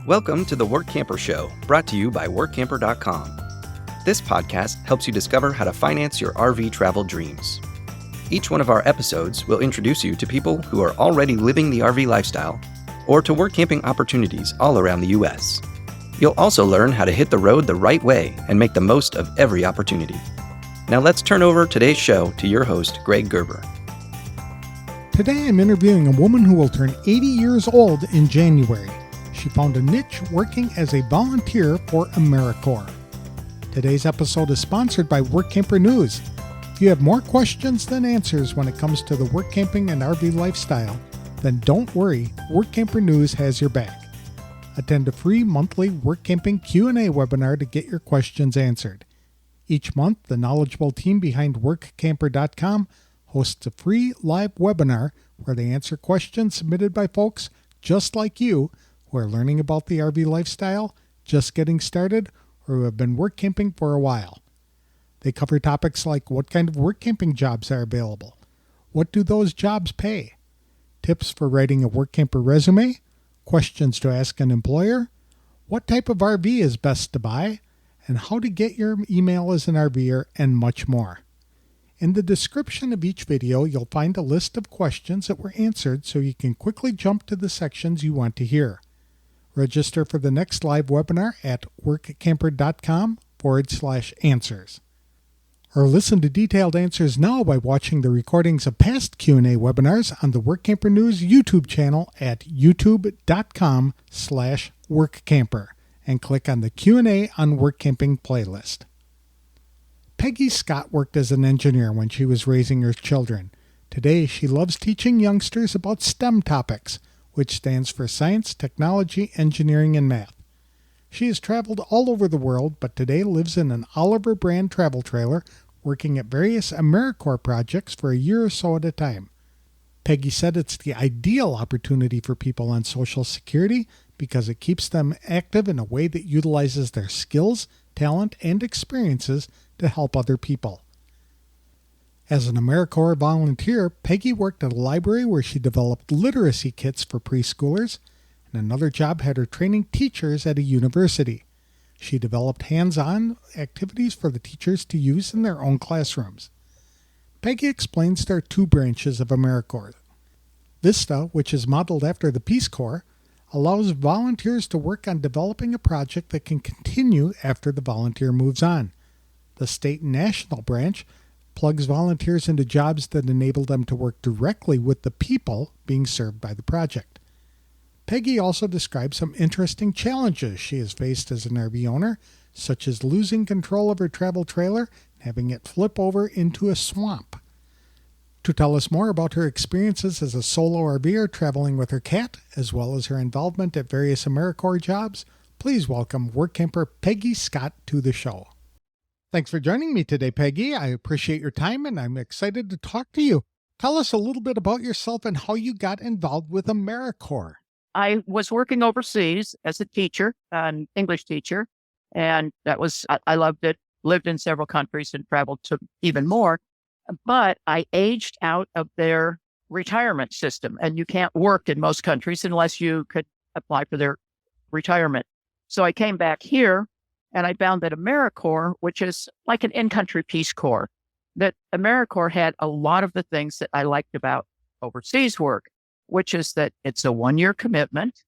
Welcome to the Workamper Show, brought to you by Workamper.com. This podcast helps you discover how to finance your RV travel dreams. Each one of our episodes will introduce you to people who are already living the RV lifestyle or to work camping opportunities all around the U.S. You'll also learn how to hit the road the right way and make the most of every opportunity. Now let's turn over today's show to your host, Greg Gerber. Today I'm interviewing a woman who will turn 80 years old in January. She found a niche working as a volunteer for AmeriCorps. Today's episode is sponsored by Workamper News. If you have more questions than answers when it comes to the work camping and RV lifestyle, then don't worry, Workamper News has your back. Attend a free monthly work camping Q&A webinar to get your questions answered. Each month, the knowledgeable team behind Workamper.com hosts a free live webinar where they answer questions submitted by folks just like you who are learning about the RV lifestyle, just getting started, or who have been work camping for a while. They cover topics like what kind of work camping jobs are available, what do those jobs pay, tips for writing a work camper resume, questions to ask an employer, what type of RV is best to buy, and how to get your email as an RVer, and much more. In the description of each video, you'll find a list of questions that were answered so you can quickly jump to the sections you want to hear. Register for the next live webinar at workamper.com/answers. Or listen to detailed answers now by watching the recordings of past Q&A webinars on the Workamper News YouTube channel at youtube.com/workcamper and click on the Q&A on Work Camping playlist. Peggie Scott worked as an engineer when she was raising her children. Today, she loves teaching youngsters about STEM topics, which stands for Science, Technology, Engineering, and Math. She has traveled all over the world, but today lives in an Oliver brand travel trailer, working at various AmeriCorps projects for a year or so at a time. Peggie said it's the ideal opportunity for people on Social Security because it keeps them active in a way that utilizes their skills, talent, and experiences to help other people. As an AmeriCorps volunteer, Peggie worked at a library where she developed literacy kits for preschoolers, and another job had her training teachers at a university. She developed hands-on activities for the teachers to use in their own classrooms. Peggie explains there are two branches of AmeriCorps. Vista, which is modeled after the Peace Corps, allows volunteers to work on developing a project that can continue after the volunteer moves on. The state and national branch plugs volunteers into jobs that enable them to work directly with the people being served by the project. Peggie also describes some interesting challenges she has faced as an RV owner, such as losing control of her travel trailer and having it flip over into a swamp. To tell us more about her experiences as a solo RVer traveling with her cat, as well as her involvement at various AmeriCorps jobs, please welcome Workamper Peggie Scott to the show. Thanks for joining me today, Peggie. I appreciate your time and I'm excited to talk to you. Tell us a little bit about yourself and how you got involved with AmeriCorps. I was working overseas as a teacher, an English teacher, and I loved it, lived in several countries and traveled to even more, but I aged out of their retirement system, and you can't work in most countries unless you could apply for their retirement. So I came back here, and I found that AmeriCorps, which is like an in-country Peace Corps, that AmeriCorps had a lot of the things that I liked about overseas work, which is that it's a one-year commitment.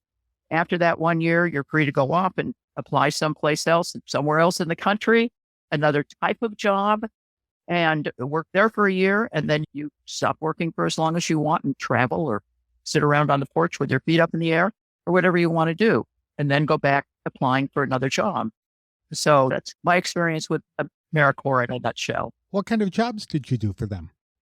After that 1 year, you're free to go off and apply someplace else, somewhere else in the country, another type of job, and work there for a year. And then you stop working for as long as you want and travel or sit around on the porch with your feet up in the air or whatever you want to do, and then go back applying for another job. So that's my experience with AmeriCorps in a nutshell. What kind of jobs did you do for them?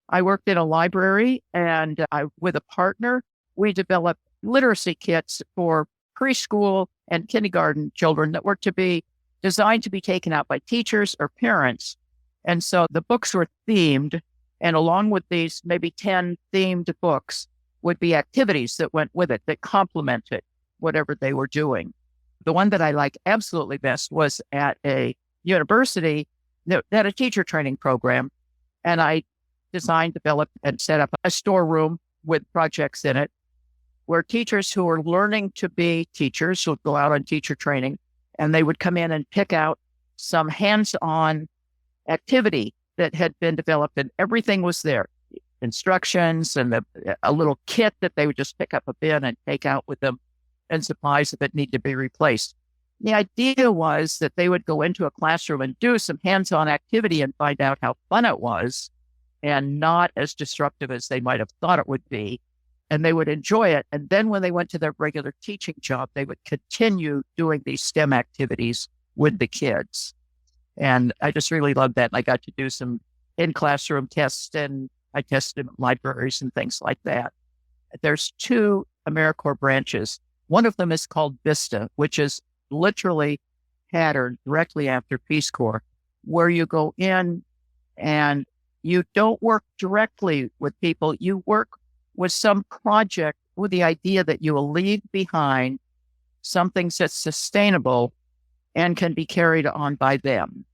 I worked in a library, and with a partner, we developed literacy kits for preschool and kindergarten children that were to be designed to be taken out by teachers or parents. And so the books were themed, and along with these maybe 10 themed books would be activities that went with it that complemented whatever they were doing. The one that I liked absolutely best was at a university that had a teacher training program, and I designed, developed, and set up a storeroom with projects in it where teachers who were learning to be teachers would go out on teacher training, and they would come in and pick out some hands-on activity that had been developed, and everything was there. Instructions and a little kit that they would just pick up a bin and take out with them, and supplies that need to be replaced. The idea was that they would go into a classroom and do some hands-on activity and find out how fun it was and not as disruptive as they might have thought it would be. And they would enjoy it. And then when they went to their regular teaching job, they would continue doing these STEM activities with the kids. And I just really loved that. I got to do some in-classroom tests, and I tested in libraries and things like that. There's 2 AmeriCorps branches. One of them is called Vista, which is literally patterned directly after Peace Corps, where you go in and you don't work directly with people. You work with some project with the idea that you will leave behind something that's sustainable and can be carried on by them.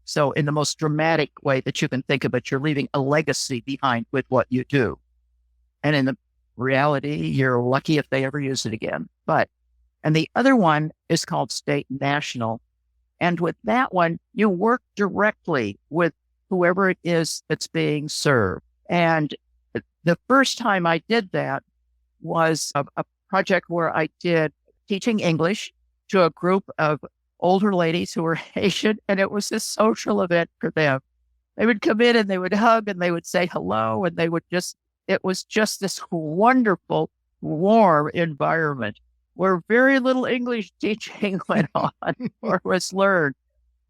So in the most dramatic way that you can think of it, you're leaving a legacy behind with what you do. And in the reality, you're lucky if they ever use it again. And the other one is called State and National. And with that one, you work directly with whoever it is that's being served. And the first time I did that was a project where I did teaching English to a group of older ladies who were Haitian, and it was a social event for them. They would come in and they would hug and they would say hello, and it was just this wonderful, warm environment where very little English teaching went on or was learned.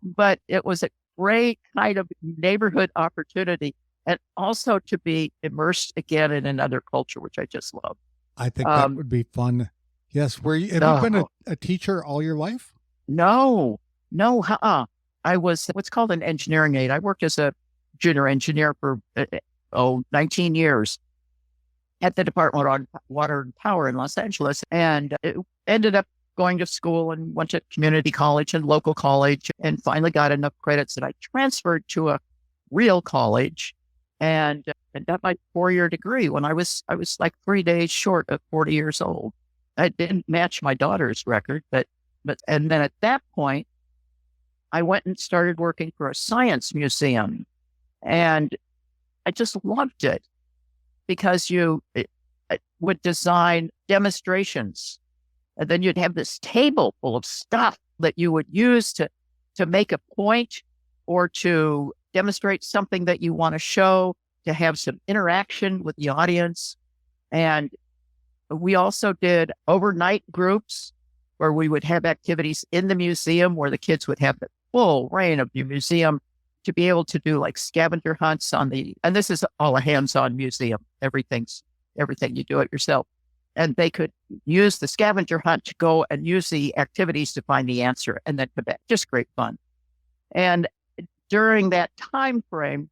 But it was a great kind of neighborhood opportunity, and also to be immersed again in another culture, which I just love. I think that would be fun. Yes. Have you been a teacher all your life? No. I was what's called an engineering aide. I worked as a junior engineer for 19 years at the Department of Water and Power in Los Angeles, and it ended up going to school and went to community college and local college, and finally got enough credits that I transferred to a real college and got my 4-year degree when I was like 3 days short of 40 years old. I didn't match my daughter's record, but and then at that point, I went and started working for a science museum, and I just loved it because you would design demonstrations, and then you'd have this table full of stuff that you would use to make a point or to demonstrate something that you want to show, to have some interaction with the audience. And we also did overnight groups where we would have activities in the museum where the kids would have the full reign of the museum to be able to do like scavenger hunts and this is all a hands-on museum. Everything you do it yourself. And they could use the scavenger hunt to go and use the activities to find the answer and then come back. Just great fun. And during that time frame,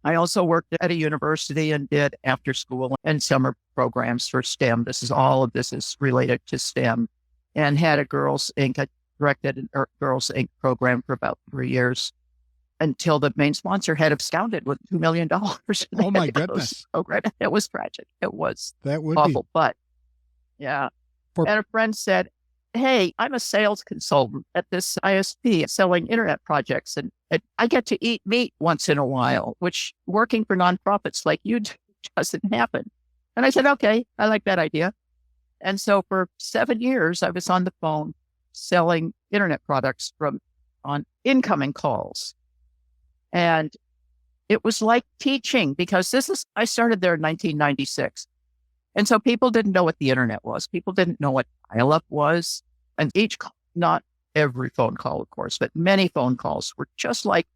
I also worked at a university and did after school and summer programs for STEM. All of this is related to STEM, and had a Girls Inc. I directed a Girls Inc. program for about 3 years until the main sponsor had absconded with $2 million. Oh my goodness. It was tragic. It was that would awful, be. but yeah. And a friend said, hey, I'm a sales consultant at this ISP selling internet projects, and I get to eat meat once in a while, which working for nonprofits like you do doesn't happen. And I said, okay, I like that idea. And so for 7 years, I was on the phone selling internet products on incoming calls. And it was like teaching because I started there in 1996. And so people didn't know what the internet was. People didn't know what dial-up was. And not every phone call, of course, but many phone calls were just like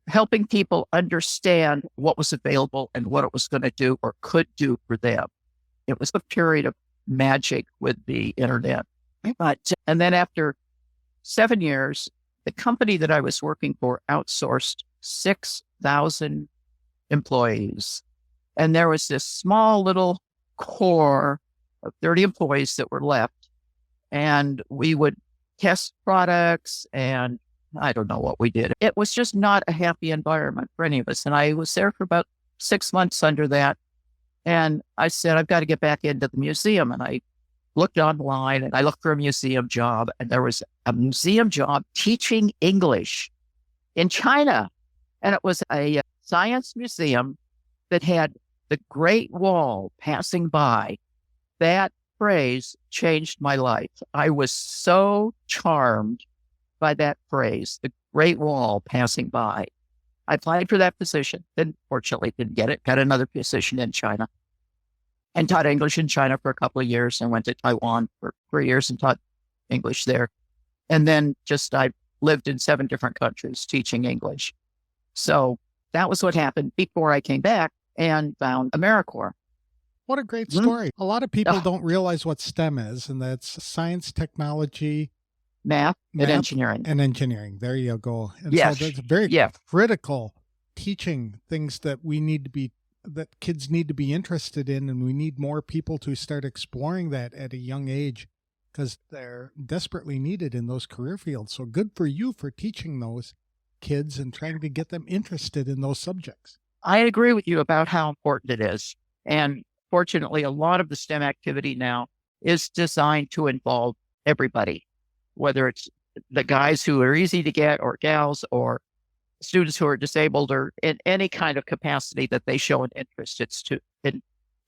helping people understand what was available and what it was going to do or could do for them. It was a period of magic with the internet. And then after 7 years, the company that I was working for outsourced 6,000 employees. And there was this small little core of 30 employees that were left. And we would test products and I don't know what we did. It was just not a happy environment for any of us. And I was there for about 6 months under that. And I said, I've got to get back into the museum. And I looked online and I looked for a museum job. And there was a museum job teaching English in China. And it was a science museum that had the Great Wall passing by. That phrase changed my life. I was so charmed by that phrase, the Great Wall passing by. I applied for that position, then fortunately didn't get it, got another position in China and taught English in China for a couple of years and went to Taiwan for 3 years and taught English there. And then I lived in 7 different countries teaching English. So that was what happened before I came back and found AmeriCorps. What a great story. A lot of people don't realize what STEM is, and that's science, technology, math and engineering. And engineering. There you go. And yes. So that's very critical teaching things that that kids need to be interested in, and we need more people to start exploring that at a young age because they're desperately needed in those career fields. So good for you for teaching those kids and trying to get them interested in those subjects. I agree with you about how important it is. And fortunately, a lot of the STEM activity now is designed to involve everybody, whether it's the guys who are easy to get or gals or students who are disabled or in any kind of capacity that they show an interest. It's to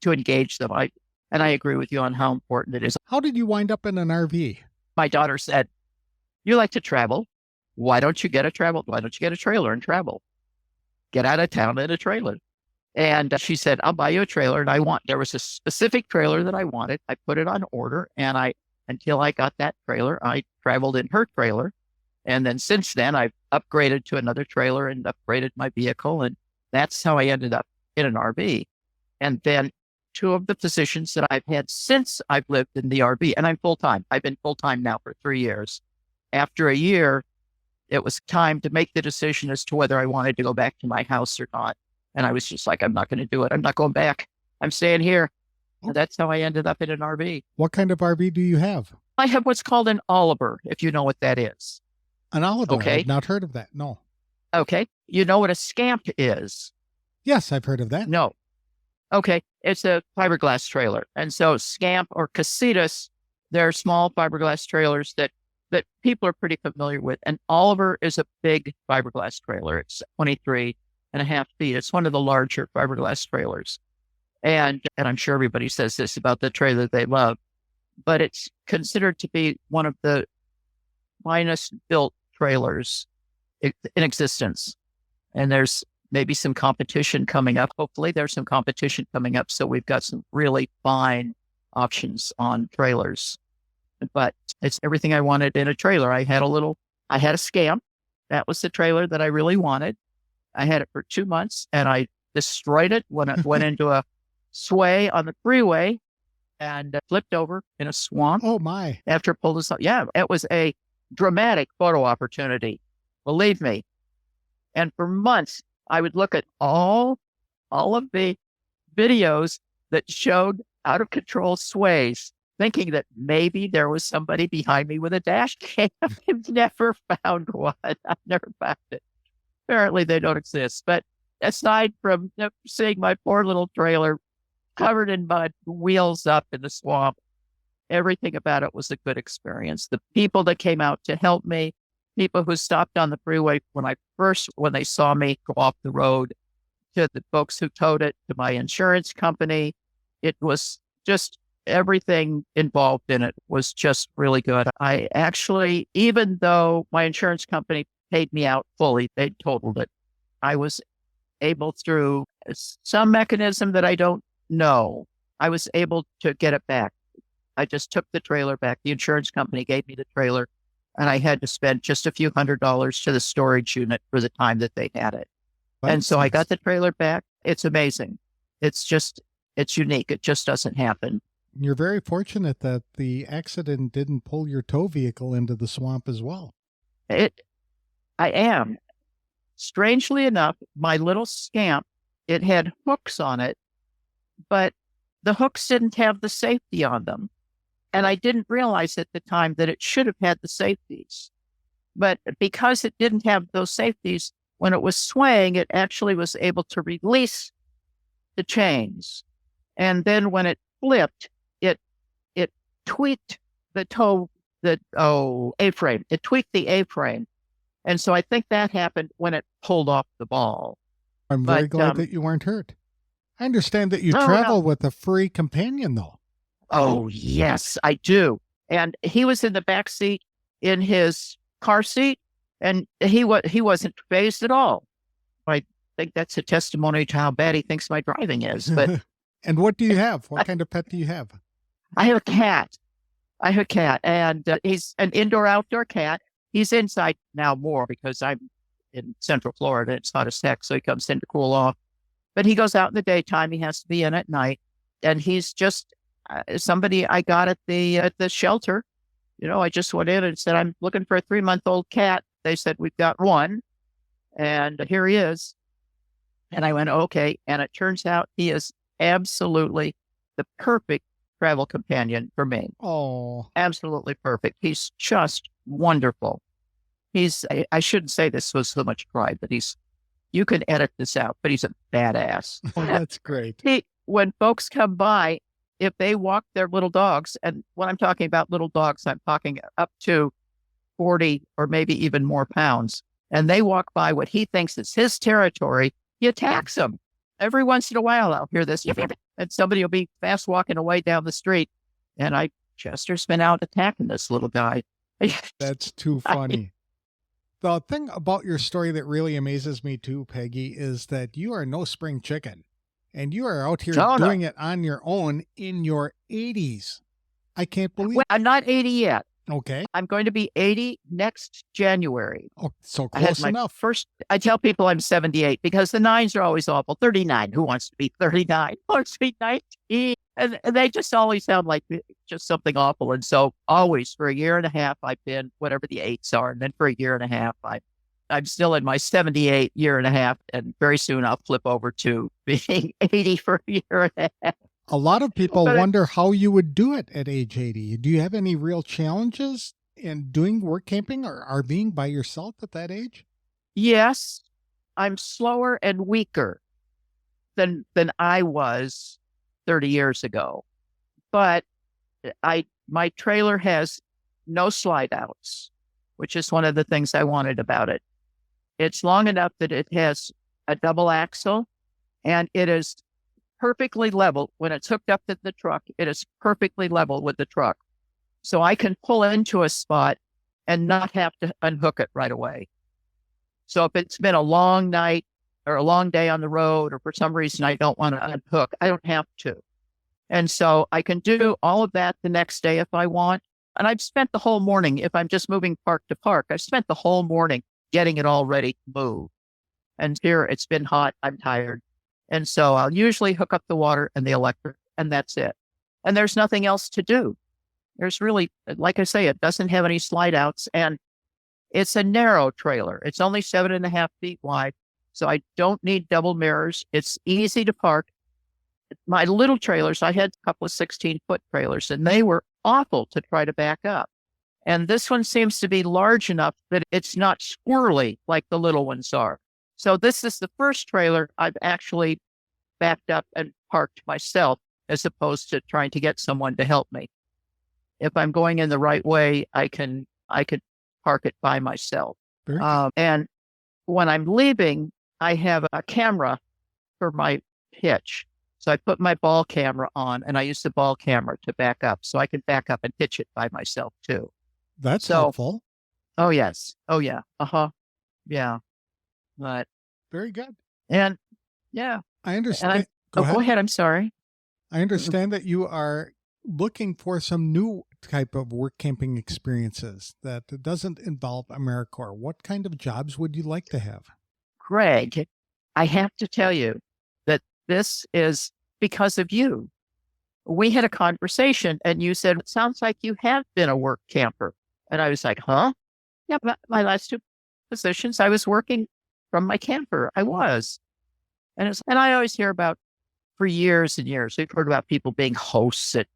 engage them. I agree with you on how important it is. How did you wind up in an RV? My daughter said, you like to travel. Why don't you get a trailer and travel? Get out of town in a trailer. And she said, I'll buy you a trailer. And there was a specific trailer that I wanted. I put it on order and until I got that trailer, I traveled in her trailer. And then since then I've upgraded to another trailer and upgraded my vehicle. And that's how I ended up in an RV. And then 2 of the positions that I've had since I've lived in the RV, and I'm full-time. I've been full-time now for 3 years. After a year, it was time to make the decision as to whether I wanted to go back to my house or not. And I was just like, I'm not going to do it. I'm not going back. I'm staying here. And that's how I ended up in an RV. What kind of RV do you have? I have what's called an Oliver, if you know what that is. An Oliver? Okay. I've not heard of that. No. Okay. You know what a Scamp is? Yes, I've heard of that. No. Okay. It's a fiberglass trailer. And so Scamp or Casitas, they're small fiberglass trailers that people are pretty familiar with. And Oliver is a big fiberglass trailer. It's 23.5 feet. It's one of the larger fiberglass trailers. And I'm sure everybody says this about the trailer they love, but it's considered to be one of the finest built trailers in existence. And there's maybe some competition coming up. Hopefully there's some competition coming up. So we've got some really fine options on trailers, but it's everything I wanted in a trailer. I had a Scamp. That was the trailer that I really wanted. I had it for 2 months and I destroyed it when it went into a sway on the freeway and flipped over in a swamp. Oh my. After it pulled us up. Yeah, it was a dramatic photo opportunity. Believe me. And for months, I would look at all of the videos that showed out of control sways, thinking that maybe there was somebody behind me with a dash cam. I've never found one. I've never found it. Apparently they don't exist. But aside from seeing my poor little trailer covered in mud, wheels up in the swamp, everything about it was a good experience. The people that came out to help me, people who stopped on the freeway when they saw me go off the road, to the folks who towed it, to my insurance company. It was just everything involved in it was just really good. I actually, even though my insurance company paid me out fully, they totaled it. I was able, through some mechanism that I don't know, I was able to get it back. I just took the trailer back. The insurance company gave me the trailer and I had to spend just a few $100s to the storage unit for the time that they had it. And so I got the trailer back. It's amazing. It's unique. It just doesn't happen. You're very fortunate that the accident didn't pull your tow vehicle into the swamp as well. I am. Strangely enough, my little Scamp, it had hooks on it, but the hooks didn't have the safety on them. And I didn't realize at the time that it should have had the safeties. But because it didn't have those safeties, when it was swaying, it actually was able to release the chains. And then when it flipped, it tweaked the A-frame. It tweaked the A-frame. And so I think that happened when it pulled off the ball. I'm very glad that you weren't hurt. I understand that you No. travel with a furry companion, though. Oh, yes, I do. And he was in the back seat in his car seat, and he wasn't fazed at all. I think that's a testimony to how bad he thinks my driving is. But And what do you have? What kind of pet do you have? I have a cat. And he's an indoor-outdoor cat. He's inside now more because I'm in Central Florida. It's hot as heck, so he comes in to cool off. But he goes out in the daytime. He has to be in at night. And he's just somebody I got at the shelter. I just went in and said, I'm looking for a 3-month-old cat. They said, we've got one. And here he is. And I went, okay. And it turns out he is absolutely the perfect travel companion for me. Oh, Absolutely perfect. He's just wonderful. I shouldn't say this with so much pride, but you can edit this out, but he's a badass. oh that's great. When folks come by, if they walk their little dogs, and when I'm talking about little dogs, I'm talking up to 40 or maybe even more pounds, and they walk by what he thinks is his territory, he attacks them. Every once in a while, I'll hear this, and somebody will be fast walking away down the street, and Chester's been out attacking this little guy. That's too funny. The thing about your story that really amazes me too, Peggy, is that you are no spring chicken, and you are out here doing it on your own in your 80s. I can't believe it. I'm not 80 yet. Okay. I'm going to be 80 next January. Oh, so close enough. I tell people I'm 78 because the 9s are always awful. 39. Who wants to be 39? Who wants to be 19? And they just always sound like just something awful. And so always for a year and a half, I've been whatever the 8s are. And then for a year and a half, I'm still in my 78 year and a half. And very soon I'll flip over to being 80 for a year and a half. A lot of people wonder how you would do it at age 80. Do you have any real challenges in doing work camping or RVing by yourself at that age? Yes, I'm slower and weaker than I was 30 years ago. But my trailer has no slide outs, which is one of the things I wanted about it. It's long enough that it has a double axle, and it is perfectly level. When it's hooked up to the truck, it is perfectly level with the truck. So I can pull into a spot and not have to unhook it right away. So if it's been a long night or a long day on the road, or for some reason I don't want to unhook, I don't have to. And so I can do all of that the next day if I want. And I've spent the whole morning, if I'm just moving park to park, I've spent the whole morning getting it all ready to move. And here it's been hot, I'm tired. And so I'll usually hook up the water and the electric, and that's it. And there's nothing else to do. There's really, like I say, it doesn't have any slide outs, and it's a narrow trailer. It's only 7.5 feet wide. So I don't need double mirrors. It's easy to park. My little trailers, I had a couple of 16-foot trailers, and they were awful to try to back up. And this one seems to be large enough that it's not squirrely like the little ones are. So this is the first trailer I've actually backed up and parked myself, as opposed to trying to get someone to help me. If I'm going in the right way, I could park it by myself. And when I'm leaving, I have a camera for my hitch. So I put my ball camera on, and I use the ball camera to back up, so I can back up and hitch it by myself too. That's helpful. Oh yes. Oh yeah. Yeah. But very good. And yeah, I understand. Go ahead. I'm sorry. I understand that you are looking for some new type of work camping experiences that doesn't involve AmeriCorps. What kind of jobs would you like to have? Greg, I have to tell you that this is because of you. We had a conversation, and you said, it sounds like you have been a work camper. And I was like, huh? Yeah, my last 2 positions, I was working from my camper. I was. And I always hear about, for years and years, we've heard about people being hosts at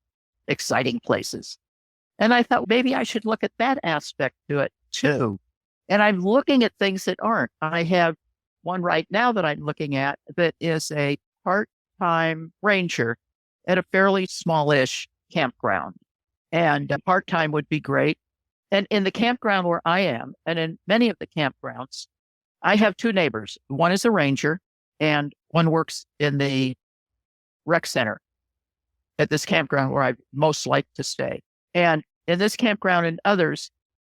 exciting places. And I thought maybe I should look at that aspect to it too. And I'm looking at things that aren't. I have one right now that I'm looking at that is a part-time ranger at a fairly smallish campground. And part-time would be great. And in the campground where I am, and in many of the campgrounds, I have two neighbors. One is a ranger and one works in the rec center at this campground where I most like to stay. And in this campground and others,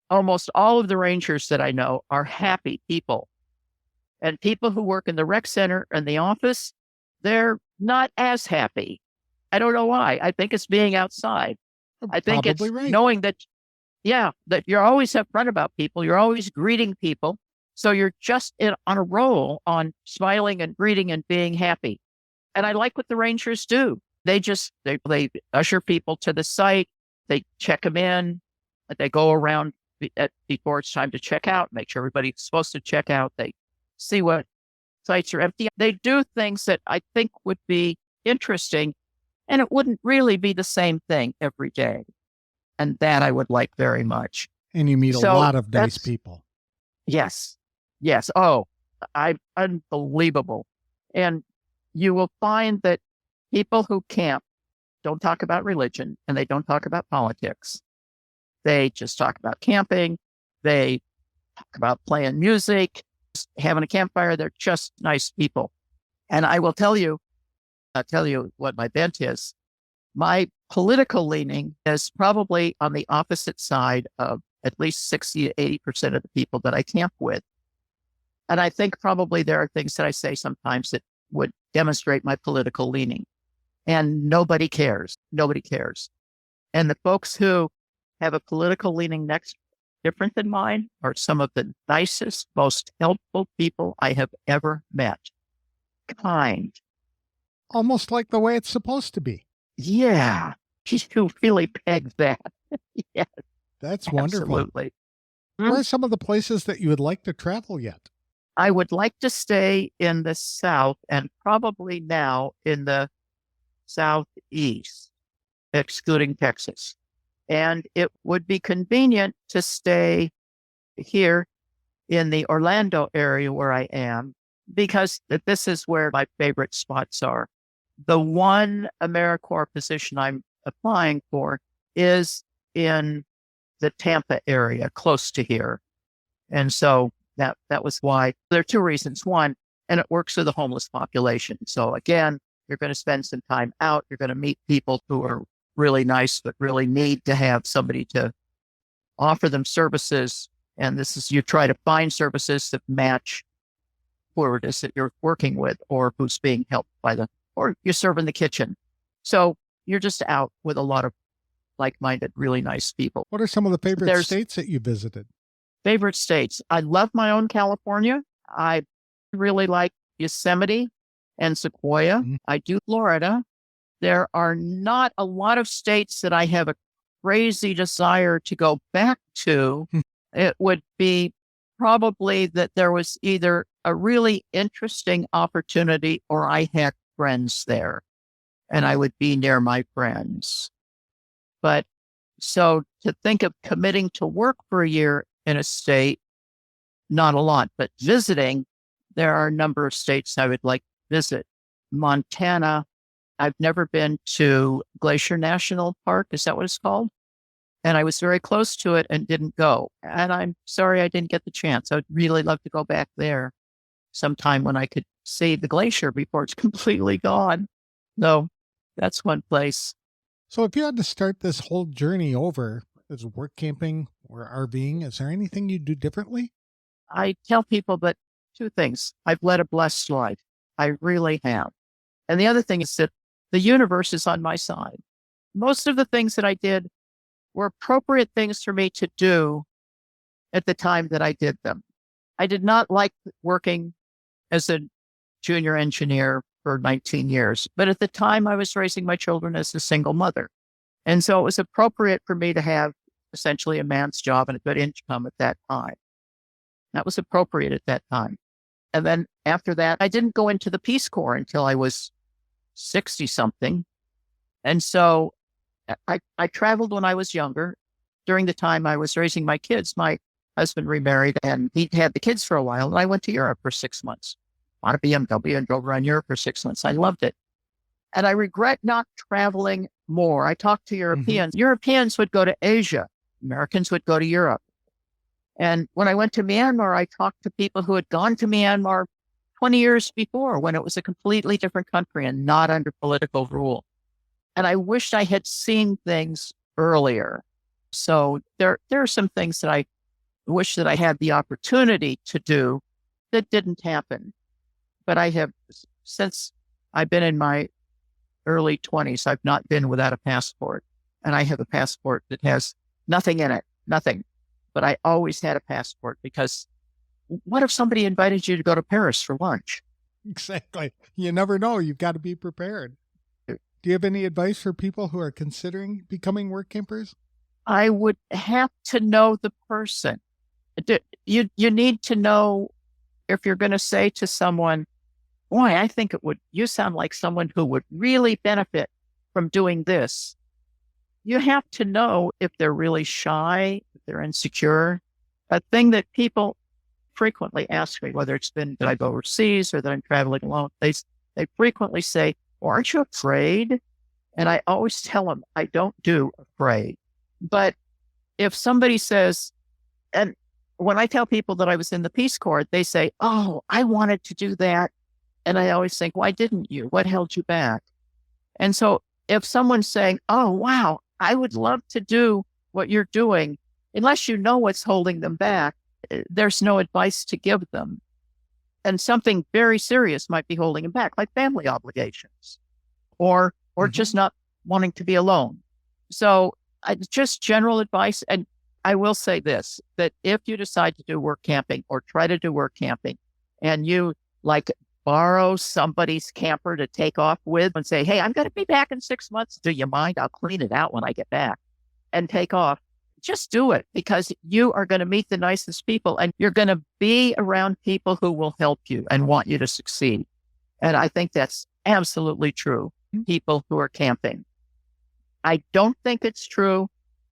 almost all of the rangers that I know are happy people. And people who work in the rec center and the office, they're not as happy. I don't know why. I think it's being outside. I think it's Probably right. knowing that, that you're always upfront about people. You're always greeting people. So you're just on a roll on smiling and greeting and being happy. And I like what the rangers do. They usher people to the site. They check them in. They go around before it's time to check out, make sure everybody's supposed to check out. They see what sites are empty. They do things that I think would be interesting, and it wouldn't really be the same thing every day. And that I would like very much. And you meet a lot of nice people. Yes. Yes. Oh, unbelievable. And you will find that people who camp don't talk about religion and they don't talk about politics. They just talk about camping. They talk about playing music, having a campfire. They're just nice people. And I'll tell you what my bent is. My political leaning is probably on the opposite side of at least 60 to 80% of the people that I camp with. And I think probably there are things that I say sometimes that would demonstrate my political leaning. And nobody cares. Nobody cares. And the folks who have a political leaning different than mine are some of the nicest, most helpful people I have ever met. Kind. Almost like the way it's supposed to be. Yeah. You really pegged that. Yes. That's wonderful. Absolutely. Where are some of the places that you would like to travel yet? I would like to stay in the South and probably now in the Southeast, excluding Texas. And it would be convenient to stay here in the Orlando area where I am, because this is where my favorite spots are. The one AmeriCorps position I'm applying for is in the Tampa area, close to here. And so that was why. There are two reasons. One, and it works with the homeless population. So again, you're going to spend some time out. You're going to meet people who are really nice, but really need to have somebody to offer them services. And you try to find services that match whoever it is that you're working with or who's being helped or you serve in the kitchen. So you're just out with a lot of like-minded, really nice people. What are some of the favorite states that you visited? Favorite states. I love my own California. I really like Yosemite and Sequoia. Mm-hmm. I do Florida. There are not a lot of states that I have a crazy desire to go back to. It would be probably that there was either a really interesting opportunity or I had friends there and I would be near my friends. But so to think of committing to work for a year in a state, not a lot, but visiting, there are a number of states I would like to visit. Montana, I've never been to Glacier National Park. Is that what it's called? And I was very close to it and didn't go. And I'm sorry I didn't get the chance. I'd really love to go back there sometime when I could see the glacier before it's completely gone. No, that's one place. So if you had to start this whole journey over as work camping or RVing, is there anything you'd do differently? I tell people that two things. I've led a blessed life. I really have. And the other thing is that the universe is on my side. Most of the things that I did were appropriate things for me to do at the time that I did them. I did not like working as a junior engineer for 19 years, but at the time I was raising my children as a single mother. And so it was appropriate for me to have essentially a man's job and a good income at that time. That was appropriate at that time. And then after that, I didn't go into the Peace Corps until I was 60 something. And so I traveled when I was younger. During the time I was raising my kids, my husband remarried and he had the kids for a while. And I went to Europe for 6 months. Bought a BMW and drove around Europe for 6 months. I loved it. And I regret not traveling more. I talked to Europeans. Europeans would go to Asia. Americans would go to Europe. And when I went to Myanmar, I talked to people who had gone to Myanmar 20 years before when it was a completely different country and not under political rule. And I wished I had seen things earlier. So there are some things that I wish that I had the opportunity to do that didn't happen. But I have, since I've been in my early 20s, I've not been without a passport. And I have a passport that has nothing in it, nothing. But I always had a passport because what if somebody invited you to go to Paris for lunch? Exactly. You never know. You've got to be prepared. Do you have any advice for people who are considering becoming work campers? I would have to know the person. You need to know if you're going to say to someone, boy, I think you sound like someone who would really benefit from doing this. You have to know if they're really shy, if they're insecure. A thing that people frequently ask me, whether it's been that I go overseas or that I'm traveling alone, they frequently say, well, aren't you afraid? And I always tell them, I don't do afraid. But if somebody says, and when I tell people that I was in the Peace Corps, they say, oh, I wanted to do that. And I always think, why didn't you? What held you back? And so if someone's saying, oh, wow, I would love to do what you're doing, unless you know what's holding them back, there's no advice to give them. And something very serious might be holding them back, like family obligations or just not wanting to be alone. So just general advice. And I will say this, that if you decide to do work camping or try to do work camping and you borrow somebody's camper to take off with and say, hey, I'm going to be back in 6 months. Do you mind? I'll clean it out when I get back and take off. Just do it because you are going to meet the nicest people and you're going to be around people who will help you and want you to succeed. And I think that's absolutely true. People who are camping. I don't think it's true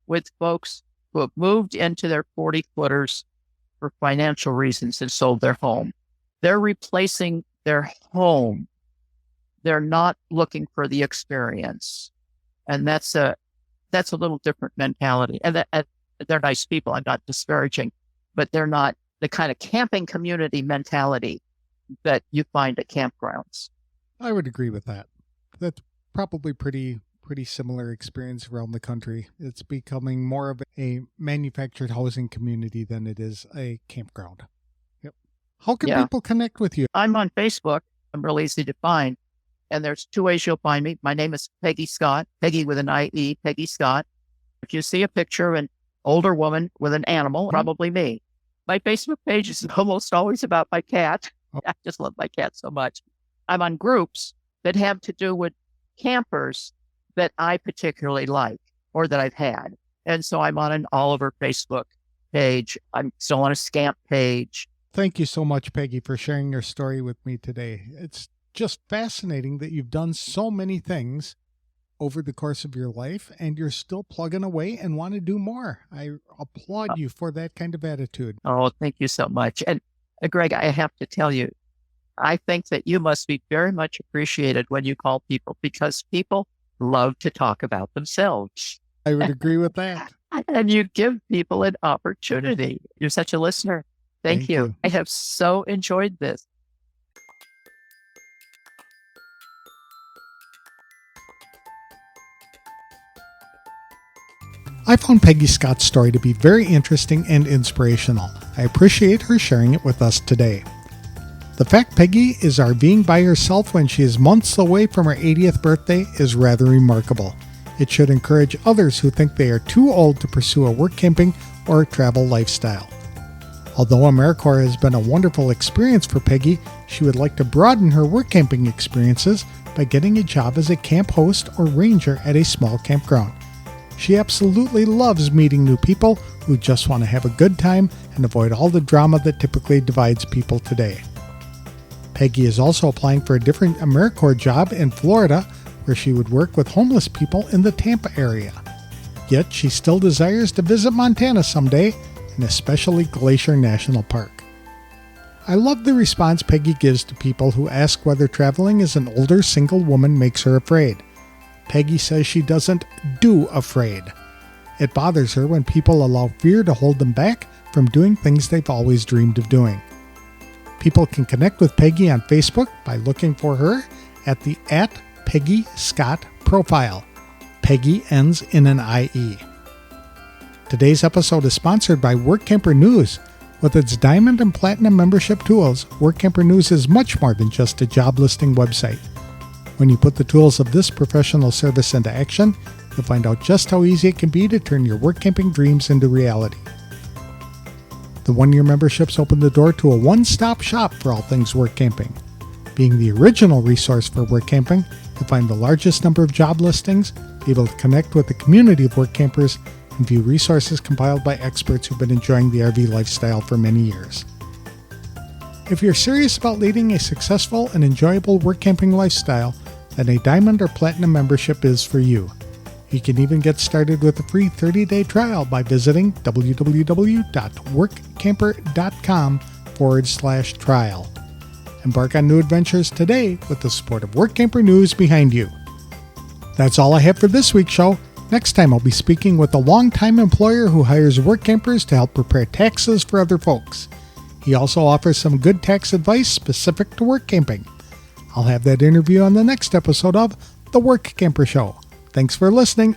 with folks who have moved into their 40-footers for financial reasons and sold their home. They're replacing their home. They're not looking for the experience. And that's a little different mentality. And they're nice people. I'm not disparaging, but they're not the kind of camping community mentality that you find at campgrounds. I would agree with that. That's probably pretty similar experience around the country. It's becoming more of a manufactured housing community than it is a campground. Yep. How can people connect with you? I'm on Facebook. I'm real easy to find. And there's two ways you'll find me. My name is Peggie Scott, Peggie with an I-E, Peggie Scott. If you see a picture of an older woman with an animal, probably me. My Facebook page is almost always about my cat. I just love my cat so much. I'm on groups that have to do with campers that I particularly like or that I've had. And so I'm on an Oliver Facebook page. I'm still on a Scamp page. Thank you so much, Peggie, for sharing your story with me today. It's just fascinating that you've done so many things over the course of your life and you're still plugging away and want to do more. I applaud you for that kind of attitude. Oh, thank you so much. And Greg, I have to tell you, I think that you must be very much appreciated when you call people because people love to talk about themselves. I would agree with that. And you give people an opportunity. You're such a listener. Thank you. I have so enjoyed this. I found Peggie Scott's story to be very interesting and inspirational. I appreciate her sharing it with us today. The fact Peggie is RVing by herself when she is months away from her 80th birthday is rather remarkable. It should encourage others who think they are too old to pursue a work camping or travel lifestyle. Although AmeriCorps has been a wonderful experience for Peggie, she would like to broaden her work camping experiences by getting a job as a camp host or ranger at a small campground. She absolutely loves meeting new people who just want to have a good time and avoid all the drama that typically divides people today. Peggie is also applying for a different AmeriCorps job in Florida where she would work with homeless people in the Tampa area. Yet she still desires to visit Montana someday, and especially Glacier National Park. I love the response Peggie gives to people who ask whether traveling as an older single woman makes her afraid. Peggie says she doesn't do afraid. It bothers her when people allow fear to hold them back from doing things they've always dreamed of doing. People can connect with Peggie on Facebook by looking for her at the @Peggie Scott profile. Peggie ends in an IE. Today's episode is sponsored by Workamper News. With its Diamond and Platinum membership tools, Workamper News is much more than just a job listing website. When you put the tools of this professional service into action, you'll find out just how easy it can be to turn your workamping dreams into reality. The one-year memberships open the door to a one-stop shop for all things workamping. Being the original resource for workamping, you'll find the largest number of job listings, be able to connect with a community of workampers, and view resources compiled by experts who've been enjoying the RV lifestyle for many years. If you're serious about leading a successful and enjoyable workamping lifestyle, then a Diamond or Platinum membership is for you. You can even get started with a free 30-day trial by visiting www.workamper.com/trial. Embark on new adventures today with the support of Workamper News behind you. That's all I have for this week's show. Next time I'll be speaking with a longtime employer who hires workampers to help prepare taxes for other folks. He also offers some good tax advice specific to workamping. I'll have that interview on the next episode of The Workamper Show. Thanks for listening.